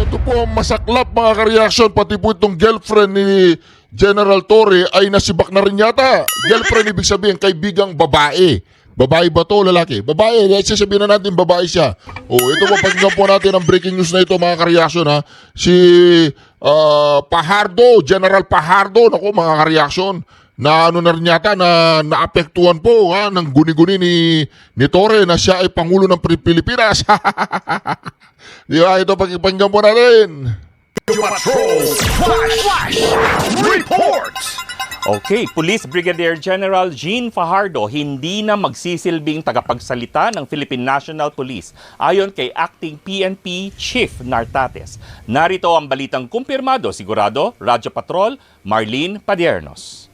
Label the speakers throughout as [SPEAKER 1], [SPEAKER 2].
[SPEAKER 1] Ito po ang masaklap mga ka-reaction, pati po itong girlfriend ni General Torre ay nasibak na rin yata. Girlfriend ibig sabihin kaibigang babae. Babae ba to o lalaki? Babae, sasabihin na natin babae siya. Ito po, pakinggan po natin ang breaking news na ito mga ka-reaction ha. Si Fajardo, General Fajardo, naku mga ka-reaction, na ano na rin yata, na naapektuhan po ha, ng guni-guni ni Torre na siya ay Pangulo ng Pilipinas. Di ba? Ito pakinggan po natin.
[SPEAKER 2] Patrol Flash Reports.
[SPEAKER 3] Okay, Police Brigadier General Jean Fajardo hindi na magsisilbing tagapagsalita ng Philippine National Police ayon kay Acting PNP Chief Nartates. Narito ang balitang kumpirmado sigurado, Radyo Patrol, Marlene Padiernos.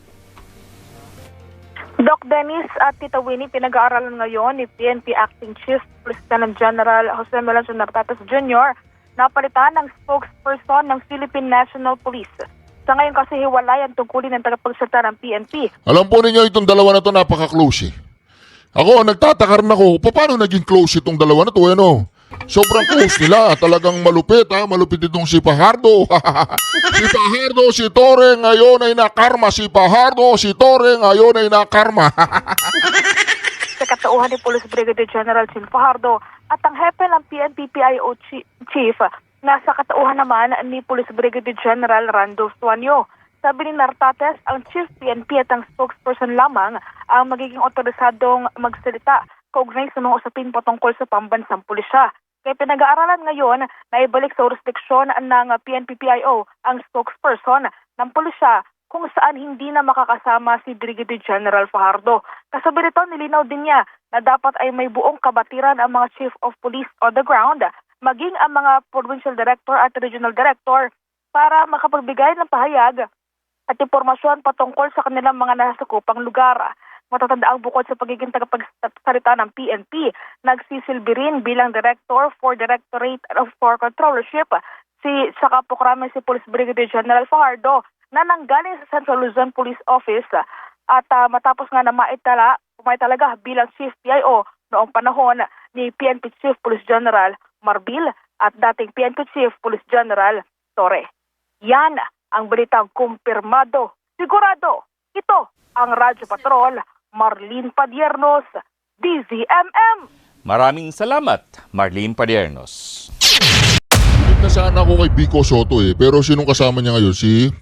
[SPEAKER 4] Doc Dennis at Tita Winnie, pinag-aaralan ngayon ni PNP Acting Chief Lieutenant General Jose Melanchon Nartates Jr. na palitan ng spokesperson ng Philippine National Police. Sa ngayon kasi hiwalay ang tungkulin ng tagapagsalita ng PNP.
[SPEAKER 1] Alam po ninyo itong dalawa na to napaka-close eh. Ako, nagtataka rin ako, paano naging close itong dalawa na to? Ano? Sobrang close nila. Talagang malupit ha. Malupit itong si Fajardo. Si Fajardo, si Torre ngayon ay nakarma. Si Fajardo, si Torre ngayon ay nakarma.
[SPEAKER 4] Sa katauhan ni Police Brigadier General Jean Fajardo at ang hepe ng PNP PIO Chief, nasa katauhan naman ni Police Brigadier General Randolph Suanyo. Sabi ni Nartates, ang Chief PNP at ang spokesperson lamang ang magiging otorisadong magsalita kaugnay sa mga usapin patungkol sa pambansang pulisya. Kaya pinag-aaralan ngayon na ibalik sa jurisdiksyon ng PNP-PIO ang spokesperson ng pulisya kung saan hindi na makakasama si Brigadier General Fajardo. Kasabi nito, nilinaw din niya na dapat ay may buong kabatiran ang mga Chief of Police on the ground, maging ang mga Provincial Director at Regional Director para makapagbigay ng pahayag at impormasyon patungkol sa kanilang mga nasakupang lugar. Matatanda ang bukod sa pagiging tagapagsalita ng PNP, nagsisilbi rin bilang Director for Directorate for Controllership sa Kapokraman si Police Brigadier General Fajardo na nanggaling sa Central Luzon Police Office at matapos nga na maitalaga bilang Chief PIO noong panahon ni PNP Chief Police General Marbil at dating PNP Chief Police General Torre. Yan ang balitang kumpirmado. Sigurado, ito ang Radyo Patrol, Marlene Padiernos, DZMM.
[SPEAKER 3] Maraming salamat, Marlene Padiernos.
[SPEAKER 1] Hindi na sana ako kay Vico Soto eh. Pero sinong kasama niya ngayon? Si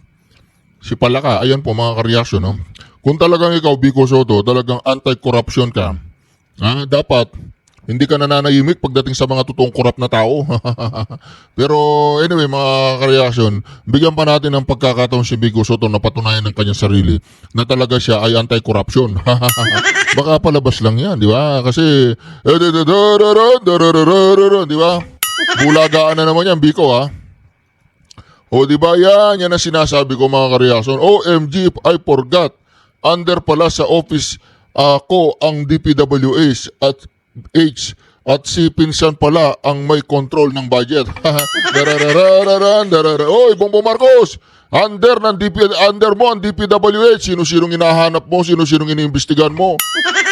[SPEAKER 1] Palaka. Ayan po mga ka-reaction. No? Kung talagang ikaw, Vico Soto, talagang anti-corruption ka, dapat hindi ka nananahimik pagdating sa mga totoong korap na tao. Pero anyway, mga ka-reaction, bigyan pa natin ng pagkakataon si Vico Soto na patunayan ng kanyang sarili na talaga siya ay anti-corruption. Baka palabas lang yan, di ba? Kasi, di ba? Bulagaan na naman yan, Vico, ha? O, di ba? Yan ang sinasabi ko, mga ka-reaction. OMG, I forgot. Under pala sa office ko ang DPWH at si pinsan pala ang may control ng budget. Oy, Bongbong Marcos! Under mo ang DPWH. Sino-sinong hinahanap mo? Sino-sinong iniimbestigan mo?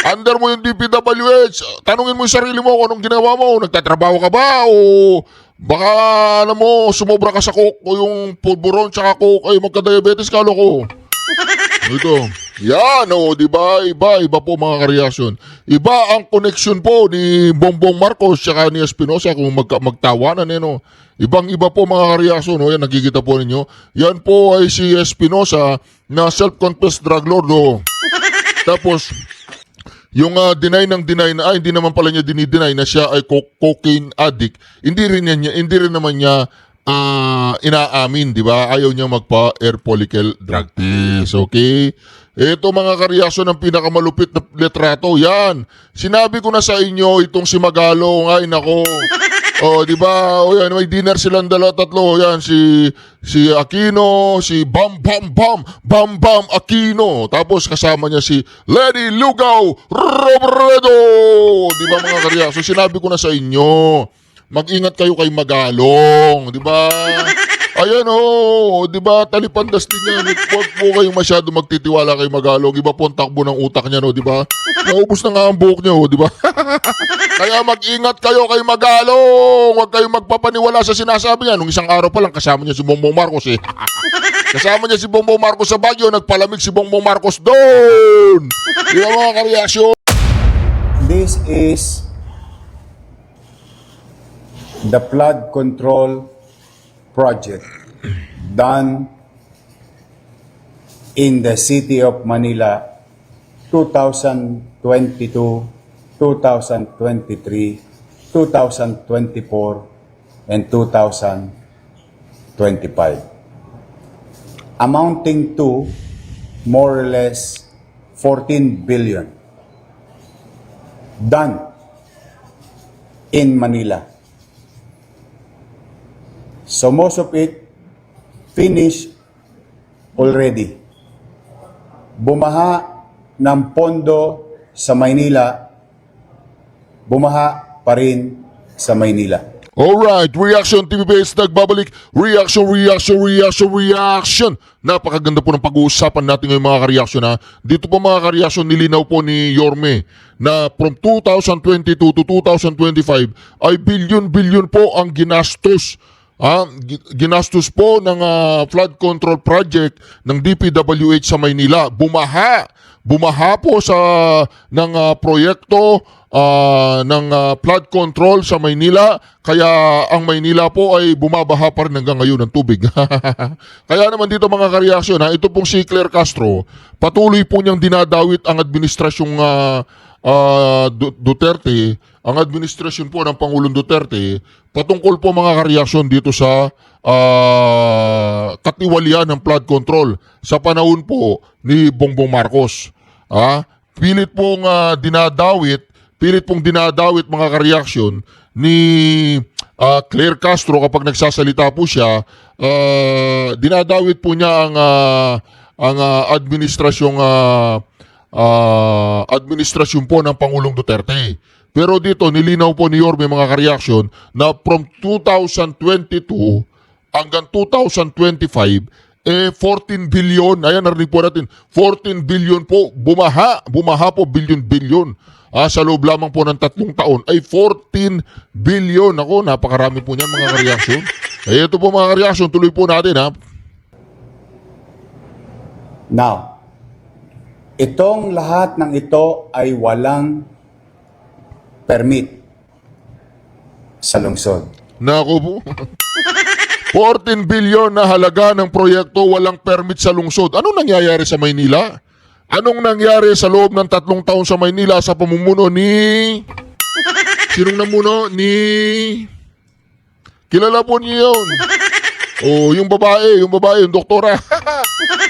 [SPEAKER 1] Under mo yung DPWH. Tanungin mo yung sarili mo kung anong ginawa mo. Nagtatrabaho ka ba? O baka, alam mo, sumobra ka sa coke o yung pulburon tsaka coke ay magka-diabetes ka, loko. Ito. Yan, di ba? Iba po mga ka-reaction. Iba ang connection po ni Bongbong Marcos tsaka ni Espinosa kung magtawanan no. Ibang-iba po mga ka-reaction. Yan, nakikita po ninyo. Yan po ay si Espinosa na self-confessed drug lord. Tapos, yung deny na, hindi naman pala niya dinideny na siya ay cocaine addict. Hindi rin naman niya inaamin, di ba? Ayaw niya magpa-air follicle drug test, okay? Ito mga ka-reaction ng pinakamalupit na litrato, yan. Sinabi ko na sa inyo itong si Magalong, ay nako. Di ba? Yan, may dinner silang tatlo, yan si Aquino, si Bam Aquino. Tapos kasama niya si Lady Lugaw Robredo. Di ba mga ka-reaction? Sinabi ko na sa inyo, mag-ingat kayo kay Magalong, di ba? Ayan di ba? Talipandas din yan. Huwag po kayong masyado magtitiwala kay Magalong. Iba po ang takbo ng utak niya, no, di ba? Naubos na nga ang buhok niya, di ba? Kaya mag-ingat kayo kay Magalong. Huwag kayong magpapaniwala sa sinasabi niya. Nung isang araw pa lang, kasama niya si Bongbong Marcos eh. Kasama niya si Bongbong Marcos sa Baguio, nagpalamig si Bongbong Marcos doon. Di ba mga kareaksyon?
[SPEAKER 5] This is the flood control project done in the city of Manila 2022, 2023, 2024, and 2025, amounting to more or less 14 billion done in Manila. So most of it finished already. Bumaha ng pondo sa Maynila, bumaha pa rin sa Maynila.
[SPEAKER 1] Alright, Reaction TV Base nagbabalik. Reaction. Napakaganda po ng pag-uusapan natin ngayong mga kareaksyon ha. Dito po mga kareaksyon, nilinaw po ni Yorme na from 2022 to 2025 ay billion po ang ginastos. Ginastos po ng flood control project ng DPWH sa Maynila. Bumaha po sa ng proyekto ng flood control sa Maynila, kaya ang Maynila po ay bumabaha pa rin hanggang ngayon ng tubig. Kaya naman dito mga kareaksyon ito pong si Claire Castro, patuloy po niyang dinadawit ang administrasyong Duterte, ang administrasyon po ng Pangulong Duterte, patungkol po mga kareaksyon dito sa katiwalian ng flood control sa panahon po ni Bongbong Marcos. Pilit pong dinadawit mga kareaksyon ni Claire Castro kapag nagsasalita po siya, dinadawit po niya ang administrasyon po ng Pangulong Duterte. Pero dito, nilinaw po ni Yorme mga kareaksyon na from 2022 hanggang 2025, 14 billion, ayan narinig po natin, 14 billion po, bumaha po billion. Sa loob lamang po ng 3 taon ay 14 billion. Ako, napakarami po niyan mga kareaksyon. Ito po mga kareaksyon, tuloy po natin ha.
[SPEAKER 5] Now, itong lahat ng ito ay walang permit sa lungsod.
[SPEAKER 1] Naku po. 14 billion na halaga ng proyekto, walang permit sa lungsod. Anong nangyayari sa Maynila? Anong nangyari sa loob ng 3 taon sa Maynila sa pamumuno ni... Sinong namuno? Kilala po niyo yun. Yung babae, yung doktora.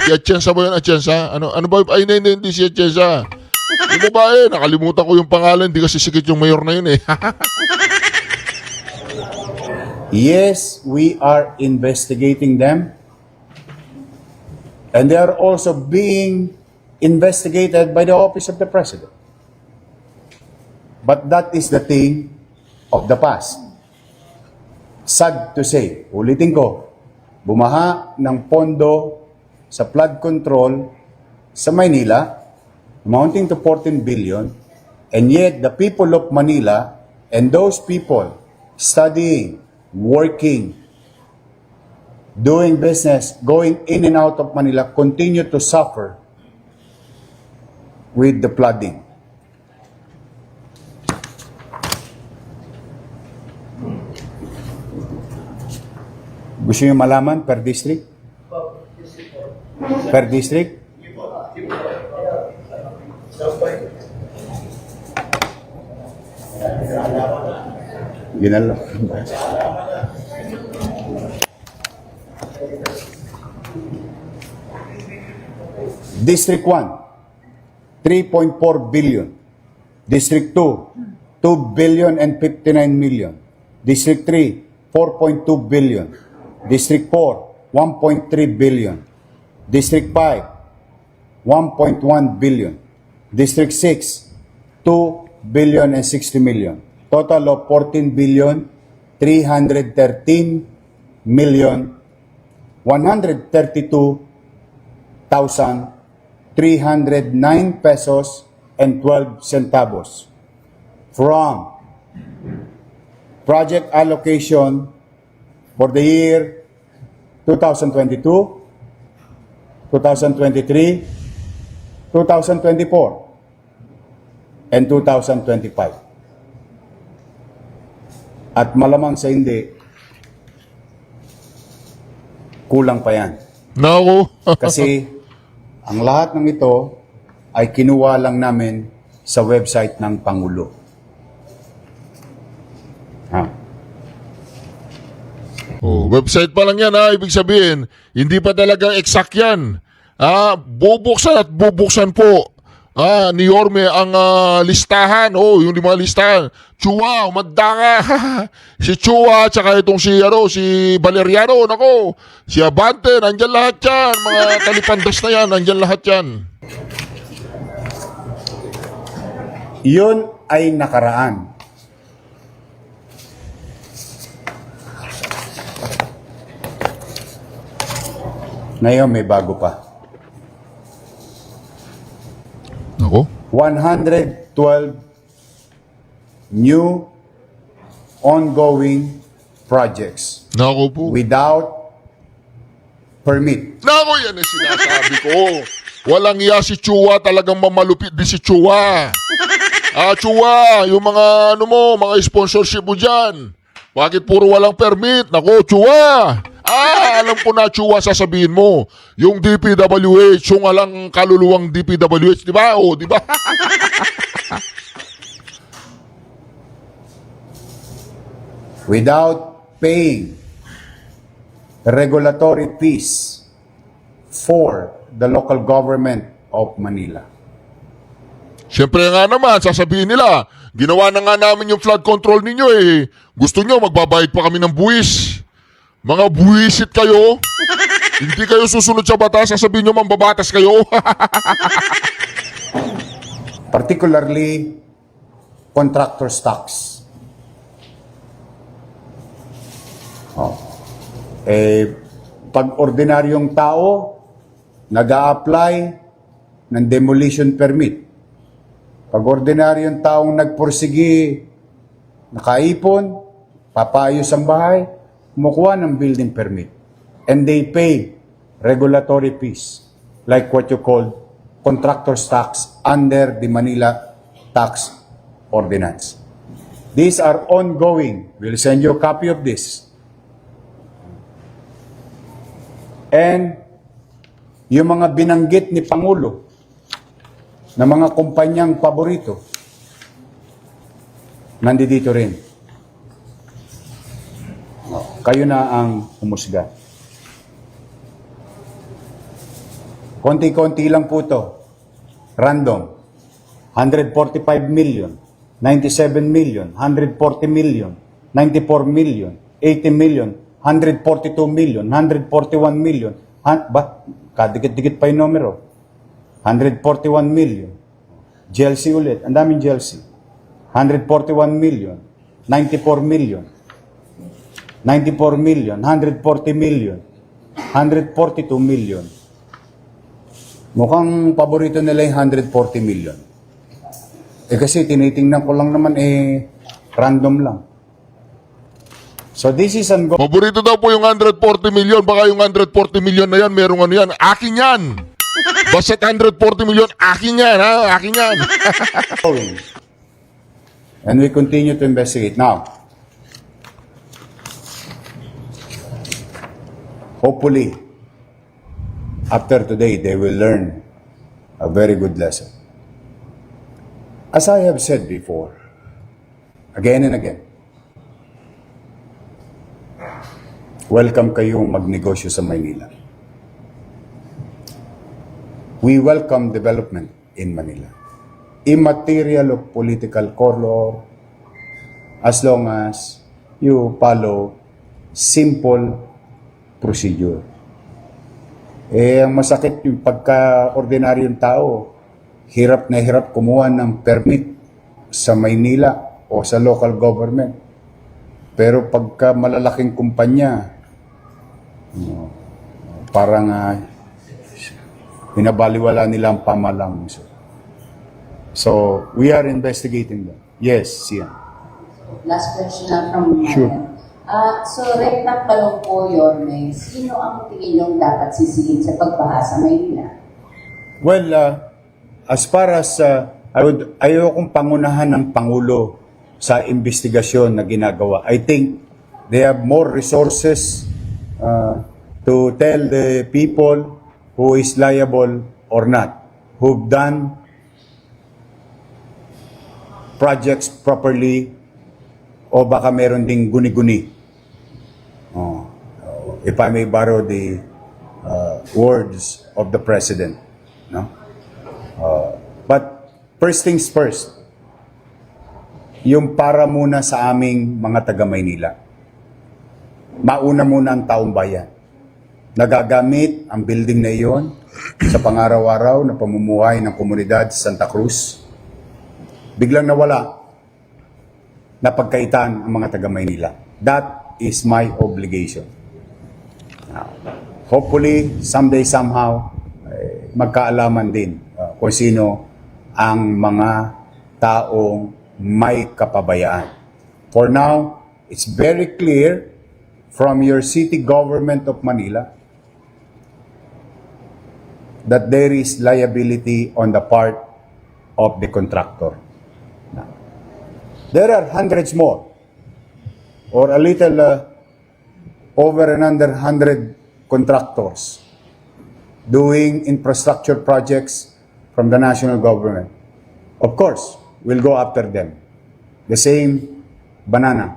[SPEAKER 1] Si Atienza ba yun? Atienza? Ano ba? Ay, hindi si Atienza. Yung babae, nakalimutan ko yung pangalan, hindi kasi sikit yung mayor na yun eh.
[SPEAKER 5] Yes, we are investigating them. And they are also being investigated by the Office of the President. But that is the thing of the past. Sad to say, ulitin ko, bumaha ng pondo sa flood control sa Maynila, amounting to 14 billion, and yet the people of Manila and those people studying, working, doing business, going in and out of Manila continue to suffer with the flooding. Gusto niyo malaman per district? Per district? Ginalo. District 1, 3.4 billion. District 2, 2 billion and 59 million. District 3, 4.2 billion. District 4, 1.3 billion. District 5, 1.1 billion. District 6, 2 billion and 60 million. Total of 14 billion, 313 million 132,309 pesos and 12 centavos from project allocation for the year 2022, 2023, 2024, and 2025. At malamang sa hindi, kulang pa yan.
[SPEAKER 1] Nako.
[SPEAKER 5] Kasi ang lahat ng ito ay kinuha lang namin sa website ng Pangulo.
[SPEAKER 1] Website pa lang yan ha, ibig sabihin, hindi pa talaga exact yan. Bubuksan at bubuksan po ni Yorme ang listahan. Yung mga listahan. Chua, umanda ka. Si Chua, tsaka itong si Valeriano, nako. Si Abante, nandyan lahat yan. Mga talipandas na yan, nandyan lahat yan.
[SPEAKER 5] Iyon ay nakaraan. Ngayon may bago pa.
[SPEAKER 1] Nako.
[SPEAKER 5] 112 new ongoing projects
[SPEAKER 1] Nako po.
[SPEAKER 5] without permit.
[SPEAKER 1] Nako, yan ang sinasabi ko. Walang iya si Chua, talagang mamalupit din si Chua. Chua, yung mga mga sponsorship mo dyan. Bakit puro walang permit? Nako, Chua. Alam ko na, Chua, sasabihin mo. Yung DPWH, yung alang kaluluwang DPWH, di ba? Di ba?
[SPEAKER 5] Without paying regulatory fees for the local government of Manila.
[SPEAKER 1] Siyempre nga naman, sasabihin nila, ginawa na nga namin yung flood control ninyo eh. Gusto nyo, magbabayad pa kami ng buwis. Mga buwisit kayo. Hindi kayo susunod sa batas, sasabihin nyo mambabatas kayo.
[SPEAKER 5] Particularly, contractor's tax. Pag ordinaryong tao, nag-a-apply ng demolition permit. Pag ordinaryong taong nagpursigi, nakaipon, papayos ang bahay, kumukuha ng building permit. And they pay regulatory fees, like what you call contractor's tax under the Manila Tax Ordinance. These are ongoing. We'll send you a copy of this. And yung mga binanggit ni Pangulo na mga kumpanyang paborito, nandito rin. Kayo na ang humusga. Konti-konti lang po to. Random. 145 million, 97 million, 140 million, 94 million, 80 million, 142 million, 141 million. Kadikit-dikit pa yung numero. 141 million. GLC ulit. Ang daming GLC. 141 million. 94 million. 94 million. 140 million. 142 million. Mukhang paborito nila yung 140 million. Kasi tinitingnan ko lang naman random lang. So this is ongoing.
[SPEAKER 1] Paborito daw po yung 140 million. Baka yung 140 million na yan, merong ano yan. Akin yan. Basta 140 million, akin yan, ha? Akin yan.
[SPEAKER 5] And we continue to investigate. Now, hopefully, after today, they will learn a very good lesson. As I have said before, again and again, welcome kayong magnegosyo sa Maynila. We welcome development in Manila. Immaterial of political color, as long as you follow simple procedure. Ang masakit yung pagka-ordinaryong tao, hirap na hirap kumuha ng permit sa Maynila o sa local government. Pero pagka malalaking kumpanya, parang pinabaliwala nila ang pamalang. So, we are investigating them. Yes, Sian.
[SPEAKER 6] Last question na from me.
[SPEAKER 5] Sure.
[SPEAKER 6] So, rekta tanong po, Yorme, sino ang tingin niyong dapat sisihin sa pagbaha sa Maynila?
[SPEAKER 5] Well, as far as ayokong pangunahan ng Pangulo sa investigasyon na ginagawa. I think they have more resources to tell the people who is liable or not, who've done projects properly o baka meron ding guni-guni. If I may borrow the words of the President. No? But first things first, yung para muna sa aming mga taga-Maynila. Mauna muna ang taong bayan. Nagagamit ang building na iyon sa pangaraw-araw na pamumuhay ng komunidad sa Santa Cruz. Biglang nawala, napagkaitan ang mga taga-Maynila. That is my obligation. Now, hopefully, someday, somehow, magkaalaman din kung sino ang mga taong may kapabayaan. For now, it's very clear from your city government of Manila that there is liability on the part of the contractor. There are hundreds more, or a little over and under 100 contractors doing infrastructure projects from the national government. Of course, we'll go after them. The same banana.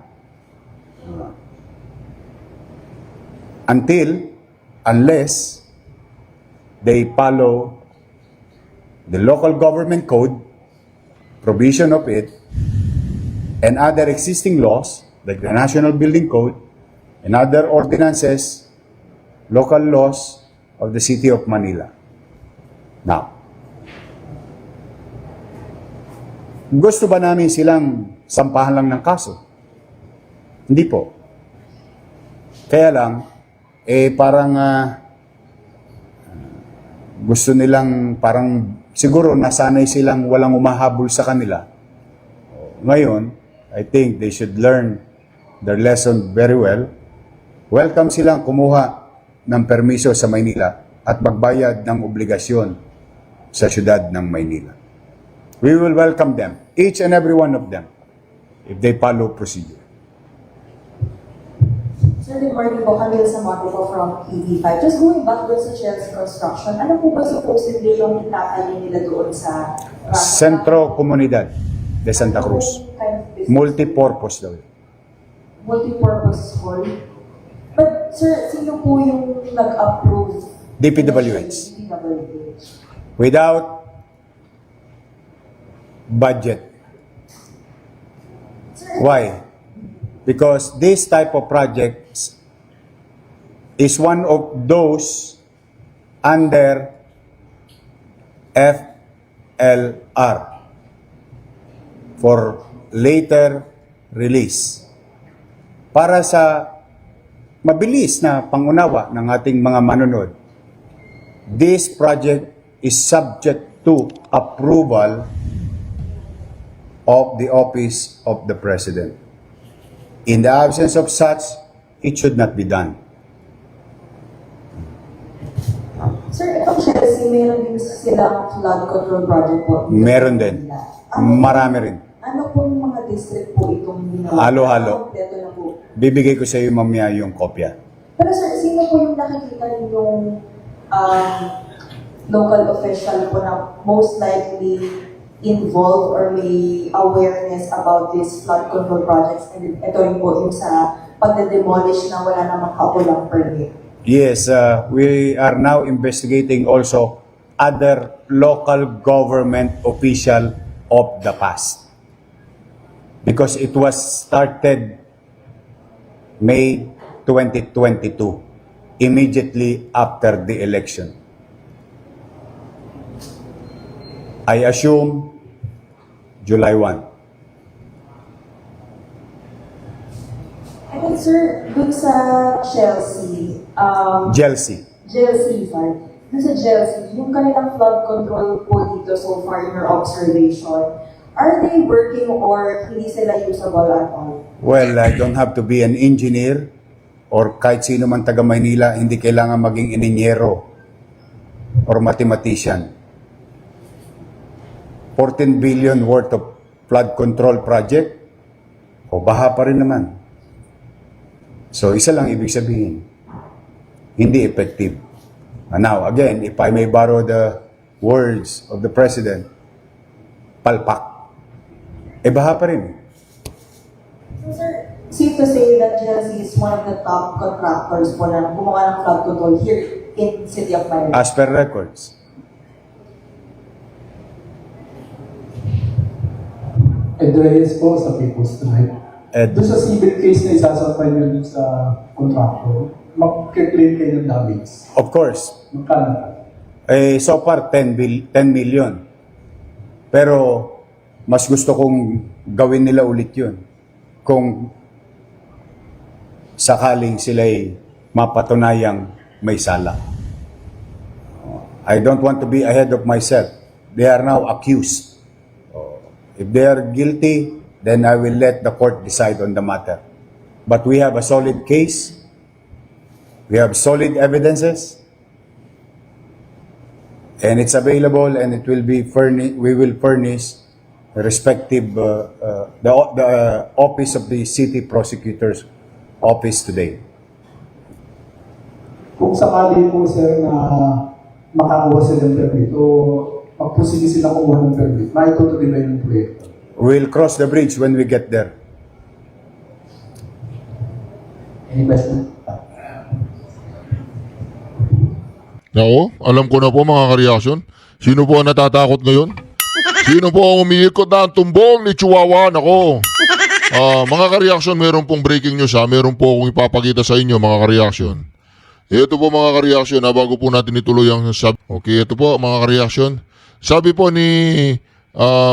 [SPEAKER 5] Unless they follow the local government code, provision of it, and other existing laws, like the National Building Code, and other ordinances, local laws of the City of Manila. Now, gusto ba namin silang sampahan lang ng kaso? Hindi po. Kaya lang, parang gusto nilang parang siguro nasanay silang walang umahabol sa kanila. Ngayon, I think they should learn their lesson very well. Welcome silang kumuha ng permiso sa Maynila at magbayad ng obligasyon sa syudad ng Maynila. We will welcome them, each and every one of them, if they follow procedure.
[SPEAKER 7] Sir, good morning po. Camille Samote po from TV5. Just going back doon sa Chelsea Construction, ano po ba supposedly yung itatali nila doon sa
[SPEAKER 5] Centro Comunidad de Santa Cruz.
[SPEAKER 7] Kind of business?
[SPEAKER 5] Multipurpose daw.
[SPEAKER 7] Multipurpose hall. But sir, sino po yung nag-approve?
[SPEAKER 5] DPWH.
[SPEAKER 7] DPWH.
[SPEAKER 5] Without budget. Why? Because this type of projects is one of those under FLR for later release. Para sa mabilis na pangunawa ng ating mga manunod, this project is subject to approval of the office of the President. In the absence of such, it should not be done.
[SPEAKER 7] Sir, itong Chelsea, meron din silang flood control project po.
[SPEAKER 5] Meron din. Marami rin.
[SPEAKER 7] Ano pong mga district po itong ginawa?
[SPEAKER 5] Halo-halo.
[SPEAKER 7] Kompleto na po.
[SPEAKER 5] Bibigay ko sa iyo mamaya yung kopya.
[SPEAKER 7] Pero sir, sino po yung nakikita ninyong local official po na most likely involved or may awareness about these flood control projects, and ito rin po yung sa pagde-demolish na wala namang kaulang permit?
[SPEAKER 5] Yes, we are now investigating also other local government official of the past. Because it was started May 2022, immediately after the election. I assume July 1.
[SPEAKER 7] And then sir, dun sa Chelsea,
[SPEAKER 5] Chelsea.
[SPEAKER 7] GLC, sorry. Dun sa GLC, yung kanilang flood control po dito so far in your observation, are they working or hindi sila usable at all?
[SPEAKER 5] Well, I don't have to be an engineer or kahit sino man taga Maynila, hindi kailangan maging ininyero or mathematician. 14 billion worth of flood control project, o baha pa rin naman. So, isa lang ibig sabihin, hindi effective. And now, again, if I may borrow the words of the President, palpak. Baha pa rin.
[SPEAKER 7] So, sir, safe to say that GLC is one of the top contractors po na gumawa ng flood control here in City of Manila.
[SPEAKER 5] As per records.
[SPEAKER 8] Ed Reyes po sa People's Tribe.
[SPEAKER 5] Ed.
[SPEAKER 8] Doon sa civil case na isasampay nyo dun sa contractor, mag-claim kayo ng damage.
[SPEAKER 5] Of course.
[SPEAKER 8] Magkano?
[SPEAKER 5] So far, 10 million. Pero, mas gusto kong gawin nila ulit yun. Kung sakaling sila'y mapatunayang may sala. I don't want to be ahead of myself. They are now accused. If they are guilty, then I will let the court decide on the matter. But we have a solid case. We have solid evidences. And it's available and it will be we will furnish the respective the office of the city prosecutor's office today.
[SPEAKER 8] Kung sakali po sir na makakuha sila ng permit o magpusigi sila kumuha ng permit, maitutuloy ba yung proyekto?
[SPEAKER 5] We'll cross the bridge when we get there.
[SPEAKER 8] Any question?
[SPEAKER 1] Nako, alam ko na po mga kareaksyon. Sino po ang natatakot ngayon? Sino po ang umiikot na ang tumbong ni Chihuahua? Nako. Mga kareaksyon, meron pong breaking news ha. Meron po akong ipapakita sa inyo mga kareaksyon. Ito po mga kareaksyon ha, bago po natin ituloy ang Okay, ito po mga kareaksyon. Sabi po ni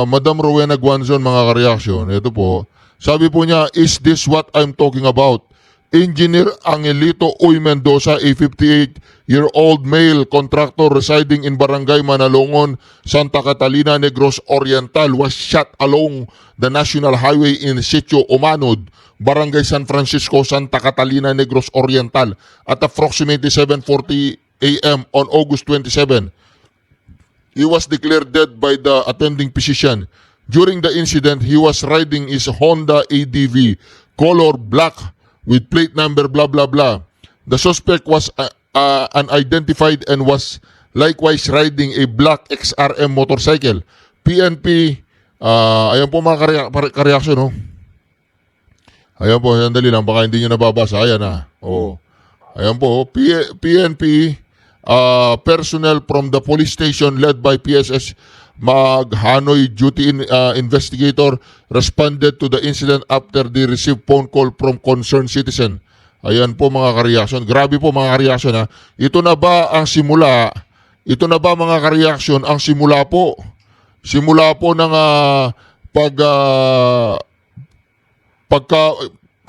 [SPEAKER 1] Madam Rowena Guanzon mga kareaksyon, ito po. Sabi po niya, is this what I'm talking about? Engineer Angelito Uy Mendoza, a 58-year-old male contractor residing in Barangay Manalongon, Santa Catalina, Negros Oriental, was shot along the National Highway in Sitio Umanod, Barangay San Francisco, Santa Catalina, Negros Oriental at approximately 7:40 a.m. on August 27. He was declared dead by the attending physician. During the incident, he was riding his Honda ADV, color black, with plate number blah blah blah. The suspect was unidentified and was likewise riding a black XRM motorcycle. PNP, ayan po mga kareaksyon, no? Ayan po, sandali lang, baka hindi nyo nababasa. Ayan na. Oh. Ayan po, PNP personnel from the police station led by PSS Mag-Hanoy duty investigator responded to the incident after they received phone call from concerned citizen. Ayan po mga kareaksyon. Grabe po mga kareaksyon ha. Ito na ba ang simula? Ito na ba mga kareaksyon ang simula po? Simula po ng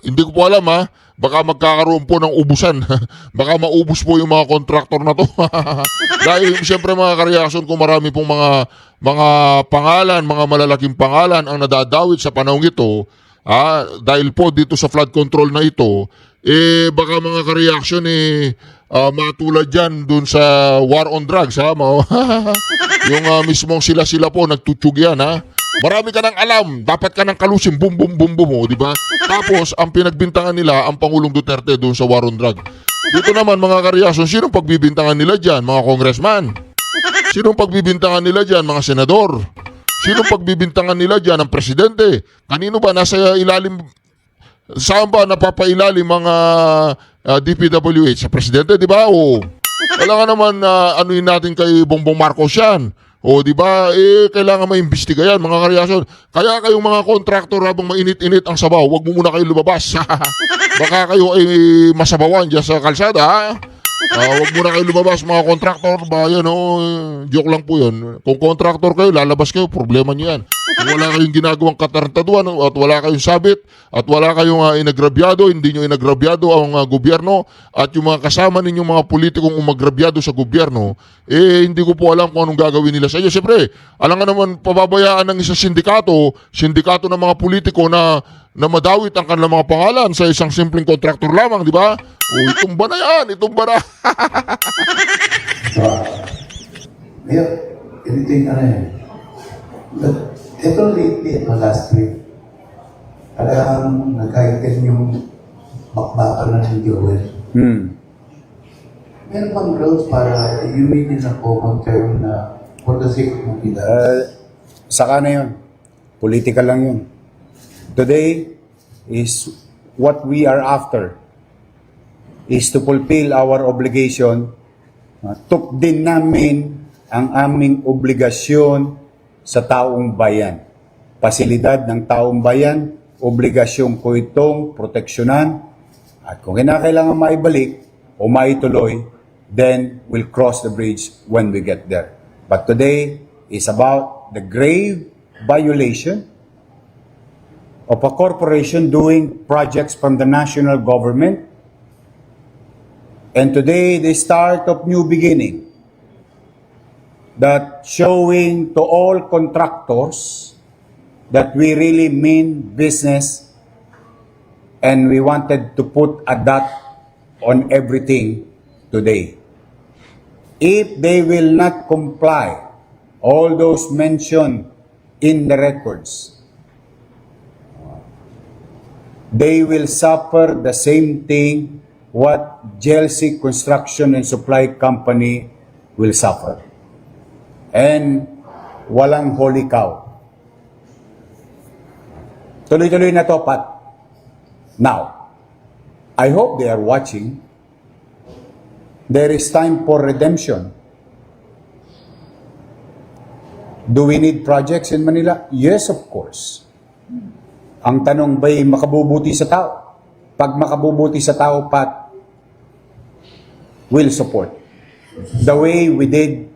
[SPEAKER 1] hindi ko po alam ha. Baka magkakaroon po ng ubusan. Baka maubos po yung mga kontraktor na to. Dahil siyempre mga kareaksyon, kung marami pong mga pangalan, mga malalaking pangalan ang nadadawit sa panahong ito, dahil po dito sa flood control na ito, baka mga kareaksyon matulad dyan dun sa war on drugs ha. Yung mismong sila po nagtutsyug yan ha. Marami ka nang alam, dapat ka nang kalusin, boom, boom, boom, boom, di ba? Tapos, ang pinagbintangan nila, ang Pangulong Duterte doon sa war on drug. Dito naman, mga kareaksyon, sinong pagbibintangan nila dyan? Mga congressman. Sinong pagbibintangan nila dyan? Mga senador. Sinong pagbibintangan nila dyan? Ang presidente. Kanino ba nasa ilalim, saan ba napapailalim mga DPWH? Sa presidente, di ba? O, wala nga naman anuin natin kay Bongbong Marcos yan. O, di ba? Kailangan maimbestiga yan, mga kareaksyon. Kaya kayong mga kontraktor habang mainit-init ang sabaw, wag mo muna kayo lumabas. Baka kayo ay masabawan dyan sa kalsada, ha? Huwag muna kayo lumabas mga kontraktor. Yan, joke lang po yun. Kung kontraktor kayo, lalabas kayo, problema niyo yan. Kung wala kayong ginagawang katarantaduan at wala kayong sabit at wala kayong inagrabyado, hindi nyo inagrabyado ang gobyerno at yung mga kasama ninyong mga politikong umagrabyado sa gobyerno, hindi ko po alam kung anong gagawin nila sa iyo. Siyempre, alam nga naman, pababayaan ng isang sindikato ng mga politiko na madawit ang kanilang mga pangalan sa isang simpleng kontraktor lamang, di ba? Itumba na yan, itumba na.
[SPEAKER 8] Ngayon, ganito yung ano yan. Ito lately, last week, talagang nagkaitin yung bakbakan na ng Joel. Meron bang grounds para humidin na po ang term na for the sake of Manila?
[SPEAKER 5] Saka na yun. Political lang yun. Today is what we are after is to fulfill our obligation. Tukdin namin ang aming obligasyon sa taong bayan. Pasilidad ng taong bayan, obligasyon ko itong proteksyonan. At kung kinakailangan maibalik o maituloy, then we'll cross the bridge when we get there. But today is about the grave violation of a corporation doing projects from the national government. And today, the start of new beginning that showing to all contractors that we really mean business and we wanted to put a dot on everything today. If they will not comply, all those mentioned in the records, they will suffer the same thing what JLC Construction and Supply Company will suffer. And walang holy cow. Tuloy-tuloy na to, Pat. Now, I hope they are watching. There is time for redemption. Do we need projects in Manila? Yes, of course. Ang tanong ba'y makabubuti sa tao? Pag makabubuti sa tao, Pat, will support. The way we did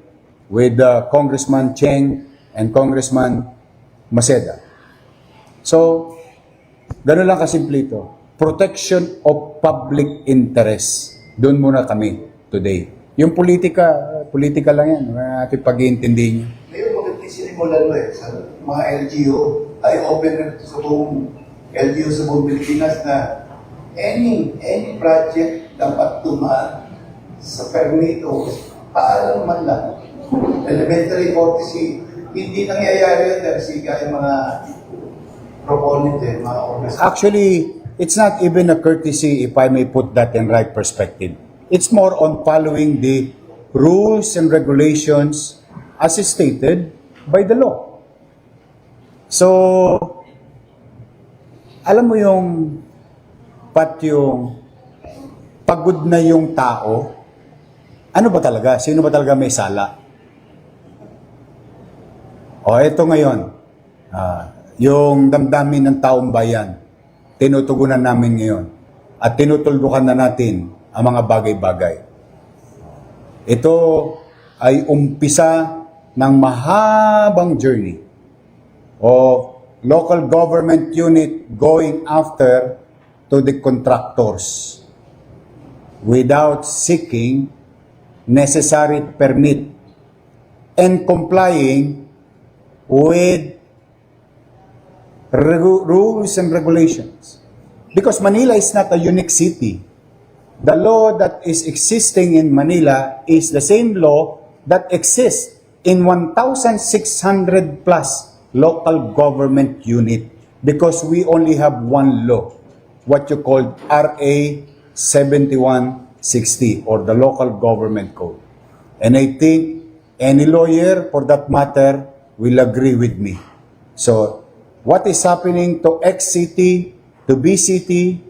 [SPEAKER 5] with Congressman Cheng and Congressman Maceda. So, gano'n lang kasimple ito. Protection of public interest. Doon muna kami today. Yung politika lang yan. Natin pag-iintindi niyo.
[SPEAKER 8] Ngayon, maganda sinimulan mo sa mga LGU, ay open na ito sa buong LGU sa buong Pilipinas na any project dapat tumaan sa permit o paalam man lang. Elementary courtesy, hindi nangyayari yun dahil siga yung mga proponent mga organization.
[SPEAKER 5] Actually, it's not even a courtesy if I may put that in right perspective. It's more on following the rules and regulations as stated by the law. So, alam mo yung pagod na yung tao, ano ba talaga? Sino ba talaga may sala? O eto ngayon, yung damdamin ng taong bayan, tinutugunan namin ngayon at tinutuldukan na natin ang mga bagay-bagay. Ito ay umpisa ng mahabang journey of local government unit going after to the contractors without seeking necessary permit and complying with rules and regulations. Because Manila is not a unique city. The law that is existing in Manila is the same law that exists in 1,600 plus local government unit because we only have one law, what you call RA 7160 or the Local Government Code. And I think any lawyer for that matter will agree with me. So, what is happening to X city, to B city,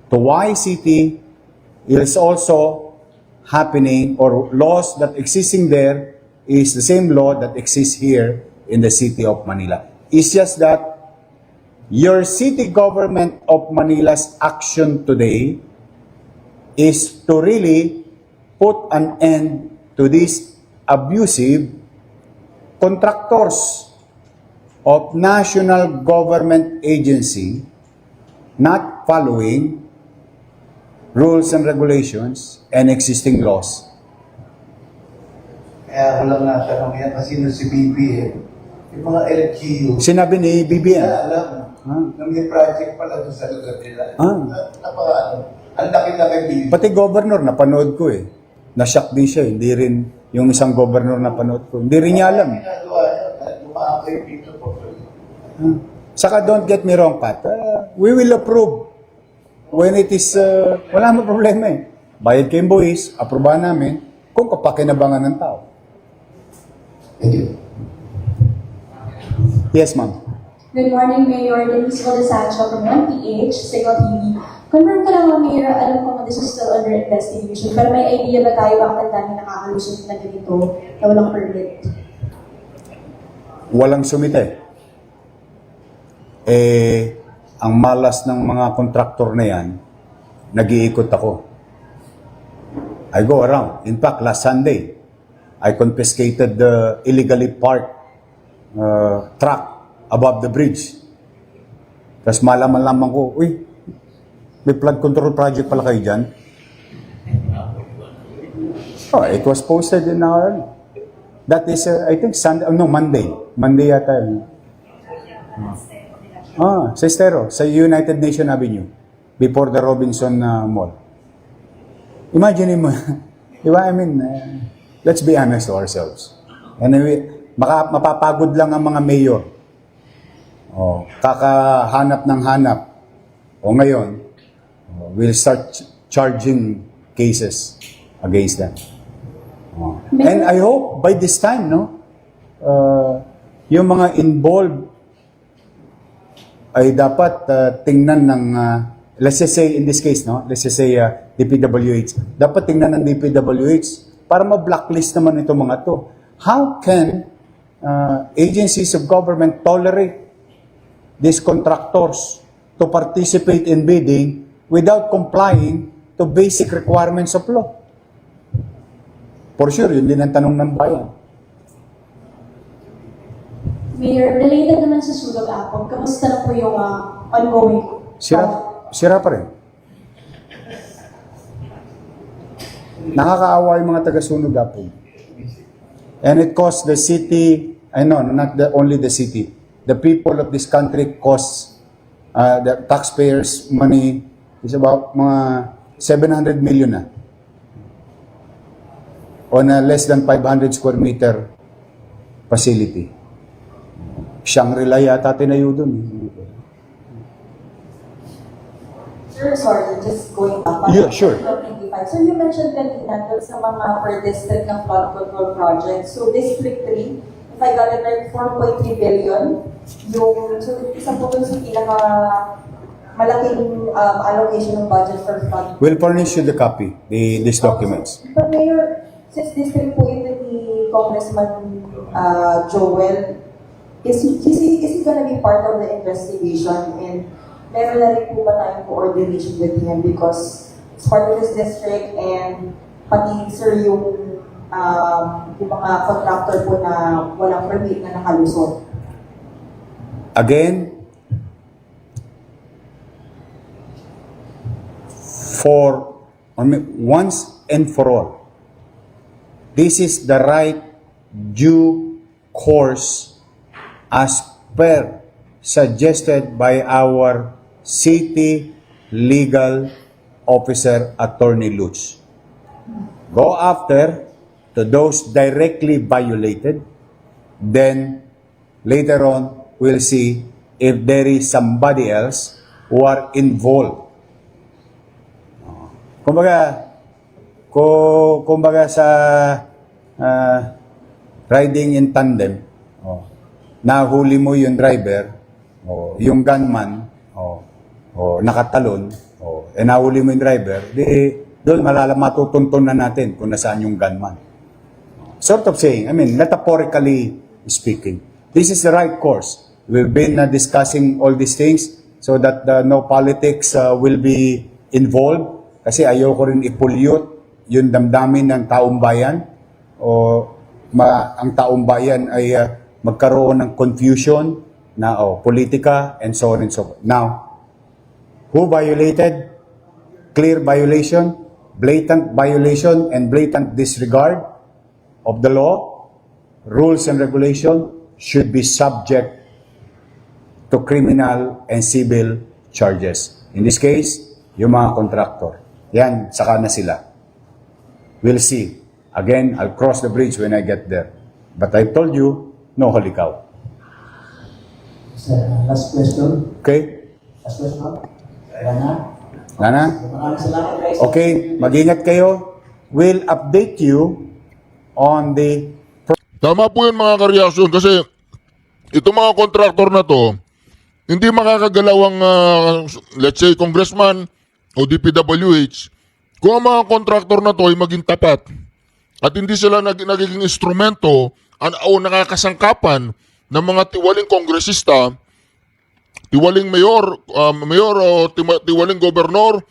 [SPEAKER 5] to Y city is also happening, or laws that existing there is the same law that exists here in the city of Manila. It's just that your city government of Manila's action today is to really put an end to these abusive contractors of national government agency not following rules and regulations and existing laws.
[SPEAKER 8] Kaya ako lang natanong yan kasi nung si BB yung mga LGU,
[SPEAKER 5] Sinabi ni BBM.
[SPEAKER 8] alam na may project pala doon sa lugar nila. Ang laki-laki bill.
[SPEAKER 5] Pati governor, napanood ko eh. Na-shock din siya. Hindi rin yung isang governor napanood ko. Hindi rin niya alam.
[SPEAKER 8] Ginagawa niya, lumakay dito po.
[SPEAKER 5] Saka don't get me wrong, Pat. We will approve when it is, wala mo problema eh. Bayad kayong buwis, aprobahan namin kung kapakinabangan ng tao.
[SPEAKER 8] Thank you.
[SPEAKER 5] Yes, ma'am.
[SPEAKER 9] Good morning, Mayor Denise Sancho from 1PH, Signal TV. Confirm ka lang, Mayor, alam ko nga this is still under investigation, pero may idea ba tayo bakit ang dami nakakalusot na ganito na walang permit?
[SPEAKER 5] Walang sumite. Ang malas ng mga kontraktor na yan, nag-iikot ako. I go around. In fact, last Sunday, I confiscated the illegally parked truck above the bridge. Tapos malaman-laman ko, uy, may flood control project pala kayo dyan. Oh, it was posted in our, that is, I think, Sunday, no, Monday. Monday yata yun. Sa Estero, sa United Nation Avenue, before the Robinson Mall. Imagine mo, di ba? I mean, let's be honest to ourselves. Anyway, mapapagod lang ang mga mayor. Kakahanap ng hanap. Ngayon, we'll start charging cases against them. And I hope by this time, no, yung mga involved ay dapat tingnan ng, let's just say in this case, no, let's just say DPWH, dapat tingnan ng DPWH para ma-blacklist naman itong mga to. How can agencies of government tolerate these contractors to participate in bidding without complying to basic requirements of law? For sure, yun din ang tanong ng bayan.
[SPEAKER 9] Mayor, related naman sa Sulog Apog, kamusta na po yung ongoing?
[SPEAKER 5] Sira pa rin. Nakakaawa yung mga taga-Sunog Apog. And it costs the city, not only the city, the people of this country costs the taxpayers' money is about mga 700 million na. On a less than 500 square meter facility. Shangri-La yata tinayo dun.
[SPEAKER 7] Sir, sorry, just going back.
[SPEAKER 5] Yeah, sure.
[SPEAKER 7] So you mentioned kanina doon sa mga per district ng flood control project. So District 3, if I got it right, 4.3 billion. So isa po dun sa pinaka malaking allocation ng budget for flood.
[SPEAKER 5] We'll furnish you the copy, these documents.
[SPEAKER 7] But Mayor, since district po ito ni Congressman Joel, is he gonna be part of the investigation? And meron na rin po ba tayong coordination with him because it's part of his district and pati sir yung mga contractor po na walang permit na nakalusot?
[SPEAKER 5] Again, once and for all, this is the right due course as per suggested by our city legal officer, Attorney Lutz. Go after to those directly violated, then later on, we'll see if there is somebody else who are involved. Kumbaga sa riding in tandem, nahuli mo yung driver, yung gunman, nakatalon, nahuli mo yung driver, doon matutuntun na natin kung nasaan yung gunman. Sort of saying, metaphorically speaking, this is the right course. We've been discussing all these things so that no politics will be involved kasi ayoko rin i-pollute yung damdamin ng taong bayan o ang taong bayan ay magkaroon ng confusion na politika and so on and so forth. Now, who violated? Clear violation, blatant violation, and blatant disregard of the law, rules and regulation should be subject to criminal and civil charges. In this case, yung mga contractor. Yan, saka na sila. We'll see. Again, I'll cross the bridge when I get there. But I told you, no holy cow.
[SPEAKER 10] Last question.
[SPEAKER 5] Okay?
[SPEAKER 10] Last question. Rana.
[SPEAKER 5] Nana?
[SPEAKER 10] Maraming salamat guys.
[SPEAKER 5] Okay, mag-ingat kayo. We'll update you on the...
[SPEAKER 1] Tama po yun mga kareaksyon kasi itong mga kontraktor na to, hindi makakagalaw ang, let's say, congressman o DPWH kung ang mga kontraktor na to ay maging tapat at hindi sila nagiging instrumento o nakakasangkapan ng mga tiwaling kongresista, tiwaling mayor o tiwaling gobernador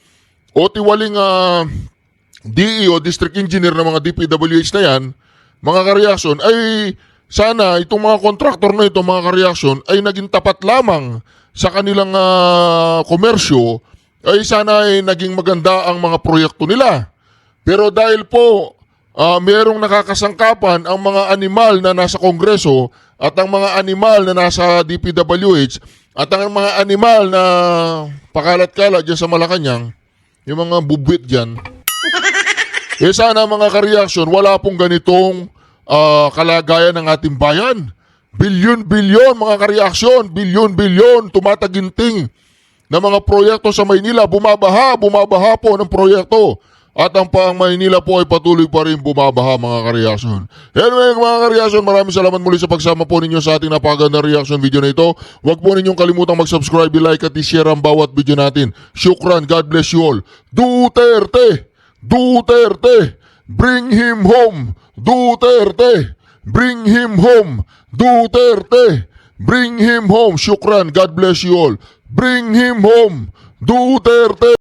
[SPEAKER 1] o tiwaling DE o district engineer ng mga DPWH na yan, mga kareaksyon, ay sana itong mga kontraktor na ito, mga kareaksyon, ay naging tapat lamang sa kanilang komersyo, ay sana ay naging maganda ang mga proyekto nila. Pero dahil po mayroong nakakasangkapan ang mga animal na nasa Kongreso at ang mga animal na nasa DPWH at ang mga animal na pakalat-kalat dyan sa Malacanang, yung mga bubwit dyan, sana mga kareaksyon, wala pong ganitong kalagayan ng ating bayan. Bilyon-bilyon mga kareaksyon, bilyon-bilyon tumataginting na mga proyekto sa Maynila, bumabaha po ng proyekto. At ang Maynila po ay patuloy pa rin bumabaha mga kareaksyon. Anyway mga kareaksyon, maraming salamat muli sa pagsama po ninyo sa ating napakagandang reaction video na ito. Huwag po ninyong kalimutang mag-subscribe, like at i-share ang bawat video natin. Shukran, God bless you all. Duterte! Duterte! Bring him home! Duterte! Bring him home! Duterte! Bring him home! Shukran, God bless you all. Bring him home! Duterte!